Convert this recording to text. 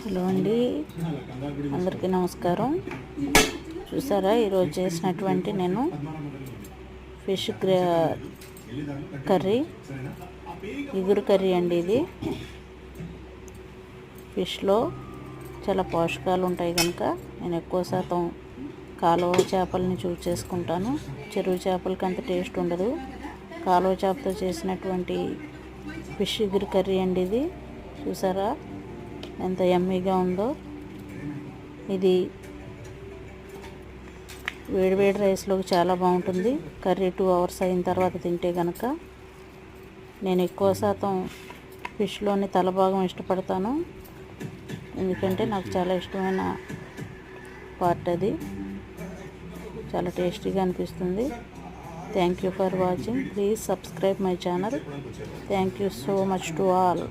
Hello అండి, అందరికీ నమస్కారం. చూసారా, ఈరోజు చేసినటువంటి నేను ఫిష్ కర్రీ, ఇగురు కర్రీ అండి. ఇది ఫిష్లో చాలా పోషకాలు ఉంటాయి కనుక నేను ఎక్కువ శాతం కాలువ చేపలని చూస్ చేసుకుంటాను. చెరువు చేపలకి అంత టేస్ట్ ఉండదు. కాలువ చేపతో చేసినటువంటి ఫిష్ ఇగురు కర్రీ అండి ఇది. చూసారా ఎంత యమ్మీగా ఉందో. ఇది వేడివేడి రైస్లోకి చాలా బాగుంటుంది. కర్రీ 2 hours అయిన తర్వాత తింటే కనుక. నేను ఎక్కువ శాతం ఫిష్లోని తల భాగం ఇష్టపడతాను, ఎందుకంటే నాకు చాలా ఇష్టమైన పార్ట్ అది. చాలా టేస్టీగా అనిపిస్తుంది. Thank you for watching. Please subscribe my channel. Thank you so much to all.